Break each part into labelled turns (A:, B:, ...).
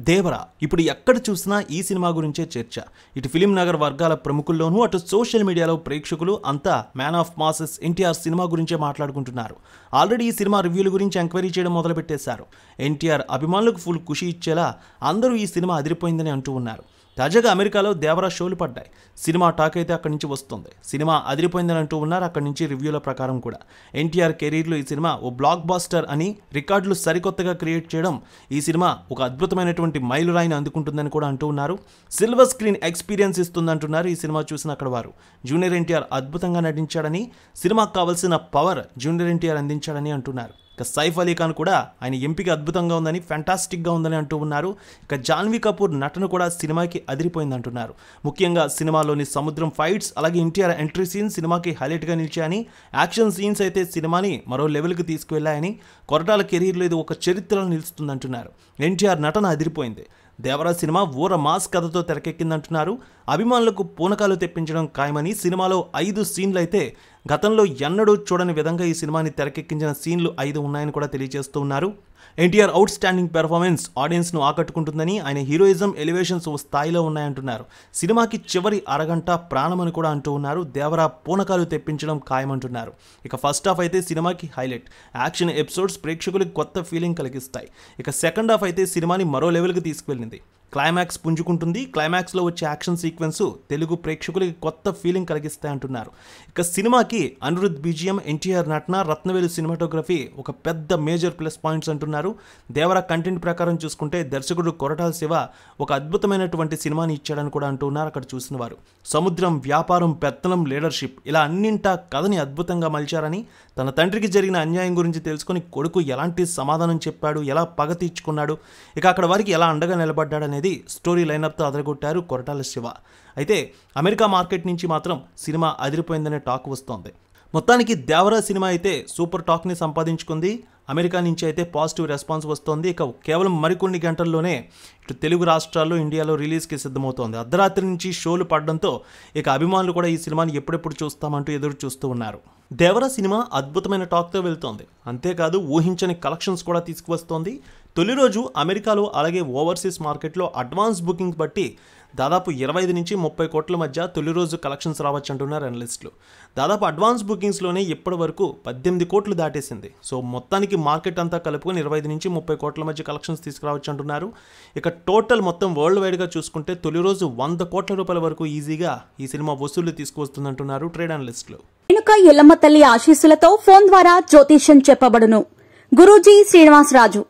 A: దేవరా ఇప్పుడు ఎక్కడ చూసినా ఈ సినిమా గురించే చర్చ. ఇటు ఫిలిం నగర్ వర్గాల ప్రముఖుల్లోనూ అటు సోషల్ మీడియాలో ప్రేక్షకులు అంతా man of masses NTR cinema గురించే మాట్లాడుకుంటున్నారు. ఆల్రెడీ ఈ సినిమా రివ్యూల గురించి ఎంక్వైరీ చేయడం మొదలుపెట్టేశారు. ఎన్టీఆర్ అభిమానులకు ఫుల్ ఖుషి ఇచ్చేలా అందరూ ఈ సినిమా అదిరిపోయిందని అంటూ ఉన్నారు. తాజాగా అమెరికాలో దేవరా షోలు పడ్డాయి. సినిమా టాక్ అయితే అక్కడి నుంచి వస్తుంది. సినిమా అదిరిపోయిందని అంటూ ఉన్నారు అక్కడి నుంచి రివ్యూల ప్రకారం కూడా. ఎన్టీఆర్ కెరీర్లో ఈ సినిమా ఓ బ్లాక్ బాస్టర్ అని రికార్డులు సరికొత్తగా క్రియేట్ చేయడం ఈ సినిమా ఒక అద్భుతమైనటువంటి మైలురాయిని అందుకుంటుందని కూడా అంటూ ఉన్నారు. సిల్వర్ స్క్రీన్ ఎక్స్పీరియన్స్ ఇస్తుందంటున్నారు ఈ సినిమా చూసిన అక్కడ వారు. జూనియర్ ఎన్టీఆర్ అద్భుతంగా నటించాడని, సినిమాకు కావాల్సిన పవర్ జూనియర్ ఎన్టీఆర్ అందించాడని అంటున్నారు. ఇక సైఫ్ అలీ ఖాన్ కూడా ఆయన ఎంపిక అద్భుతంగా ఉందని, ఫ్యాంటాస్టిక్గా ఉందని అంటూ ఉన్నారు. ఇక జాన్వీ కపూర్ నటన కూడా సినిమాకి అదిరిపోయింది అంటున్నారు. ముఖ్యంగా సినిమాలోని సముద్రం ఫైట్స్ అలాగే ఎన్టీఆర్ ఎంట్రీ సీన్స్ సినిమాకి హైలైట్గా నిలిచాయని, యాక్షన్ సీన్స్ అయితే సినిమాని మరో లెవెల్కి తీసుకువెళ్ళాయని, కొరటాల కెరీర్లో ఇది ఒక చరిత్రలో నిలుస్తుందంటున్నారు. ఎన్టీఆర్ నటన అదిరిపోయింది. దేవరా సినిమా ఊర మాస్ కథతో తెరకెక్కిందంటున్నారు. అభిమానులకు పూనకాలు తెప్పించడం ఖాయమని, సినిమాలో 5 సీన్లు అయితే గతంలో ఎన్నడూ చూడని విధంగా ఈ సినిమాని తెరకెక్కించిన సీన్లు 5 ఉన్నాయని కూడా తెలియజేస్తూ ఉన్నారు. ఎన్టీఆర్ అవుట్ స్టాండింగ్ పెర్ఫార్మెన్స్ ఆడియన్స్ను ఆకట్టుకుంటుందని, ఆయన హీరోయిజం ఎలివేషన్స్ ఓ స్థాయిలో ఉన్నాయంటున్నారు. సినిమాకి చివరి అరగంట ప్రాణమని కూడా అంటూ ఉన్నారు. దేవరా పూనకాలు తెప్పించడం ఖాయమంటున్నారు. ఇక ఫస్ట్ హాఫ్ అయితే సినిమాకి హైలైట్. యాక్షన్ ఎపిసోడ్స్ ప్రేక్షకులకు కొత్త ఫీలింగ్ కలిగిస్తాయి. ఇక సెకండ్ హాఫ్ అయితే సినిమాని మరో లెవెల్కి తీసుకువెళ్ళింది. క్లైమాక్స్ పుంజుకుంటుంది. క్లైమాక్స్లో వచ్చే యాక్షన్ సీక్వెన్స్ తెలుగు ప్రేక్షకులకి కొత్త ఫీలింగ్ కలిగిస్తాయి అంటున్నారు. ఇక సినిమాకి అనిరుద్ బీజిఎం, ఎన్టీఆర్ నటన, రత్నవేలు సినిమాటోగ్రఫీ ఒక పెద్ద మేజర్ ప్లస్ పాయింట్స్ అంటున్నారు. దేవరా కంటెంట్ ప్రకారం చూసుకుంటే దర్శకుడు కొరటాల శివ ఒక అద్భుతమైనటువంటి సినిమాని ఇచ్చాడని కూడా అంటూ ఉన్నారు అక్కడ చూసిన వారు. సముద్రం, వ్యాపారం, పెత్తనం, లీడర్షిప్ ఇలా అన్నింటా కథని అద్భుతంగా మలిచారని, తన తండ్రికి జరిగిన అన్యాయం గురించి తెలుసుకొని కొడుకు ఎలాంటి సమాధానం చెప్పాడు, ఎలా పగ తీర్చుకున్నాడు, ఇక అక్కడ వారికి ఎలా అండగా నిలబడ్డాడనేది స్టోరీ లైనప్తో అదరగొట్టారు కొరటాల శివ. అయితే అమెరికా మార్కెట్ నుంచి మాత్రం సినిమా అదిరిపోయిందనే టాక్ వస్తోంది. మొత్తానికి దేవరా సినిమా అయితే సూపర్ టాక్ని సంపాదించుకుంది. అమెరికా నుంచి అయితే పాజిటివ్ రెస్పాన్స్ వస్తోంది. ఇక కేవలం మరికొన్ని గంటల్లోనే ఇటు తెలుగు రాష్ట్రాల్లో, ఇండియాలో రిలీజ్కి సిద్ధమవుతోంది. అర్ధరాత్రి నుంచి షోలు పడడంతో ఇక అభిమానులు కూడా ఈ సినిమాని ఎప్పుడెప్పుడు చూస్తామంటూ ఎదురు చూస్తూ ఉన్నారు. దేవరా సినిమా అద్భుతమైన టాక్తో వెళ్తోంది. అంతేకాదు ఊహించని కలెక్షన్స్ కూడా తీసుకువస్తోంది. తొలి రోజు అమెరికాలో అలాగే ఓవర్సీస్ మార్కెట్లో అడ్వాన్స్ బుకింగ్ బట్టి దాదాపు 25 నుంచి 30 కోట్ల మధ్య తొలి రోజు కలెక్షన్స్ రావచ్చు అంటున్నారు అనలిస్టులు. దాదాపు అడ్వాన్స్ బుకింగ్స్లోనే ఇప్పటి వరకు 18 కోట్లు దాటేసింది. సో మొత్తానికి మార్కెట్ అంతా కలుపుకొని 25 నుంచి 30 కోట్ల మధ్య కలెక్షన్స్ తీసుకురావచ్చు అంటున్నారు. ఇక టోటల్ మొత్తం వరల్డ్ వైడ్గా చూసుకుంటే తొలి రోజు 100 కోట్ల రూపాయల వరకు ఈజీగా ఈ సినిమా వసూళ్లు తీసుకువస్తుందంటున్నారు ట్రేడ్ అనలిస్టులు.
B: రేణుక ఎల్లమ్మ తల్లి ఆశీస్సులతో ఫోన్ ద్వారా జ్యోతిష్యం చెప్పబడును. గురూజీ శ్రీనివాసరాజు.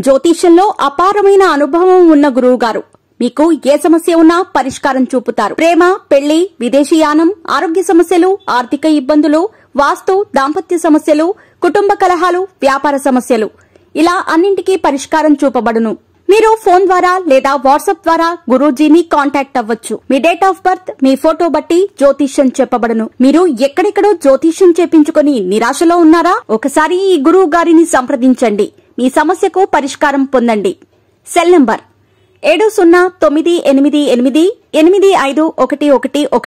B: జ్యోతిష్యంలో అపారమైన అనుభవం ఉన్న గురువు గారు మీకు ఏ సమస్య ఉన్నా పరిష్కారం చూపుతారు. ప్రేమ, పెళ్లి, విదేశీయానం, ఆరోగ్య సమస్యలు, ఆర్థిక ఇబ్బందులు, వాస్తు, దాంపత్య సమస్యలు, కుటుంబ కలహాలు, వ్యాపార సమస్యలు ఇలా అన్నింటికీ పరిష్కారం చూపబడును. మీరు ఫోన్ ద్వారా లేదా వాట్సాప్ ద్వారా గురూజీని కాంటాక్ట్ అవ్వచ్చు. మీ డేట్ ఆఫ్ బర్త్, మీ ఫోటో బట్టి జ్యోతిష్యం చెప్పబడును. మీరు ఎక్కడెక్కడో జ్యోతిష్యం చేపించుకుని నిరాశలో ఉన్నారా? ఒకసారి ఈ గురువు గారిని సంప్రదించండి. మీ సమస్యకు పరిష్కారం పొందండి. Cell number 7098888511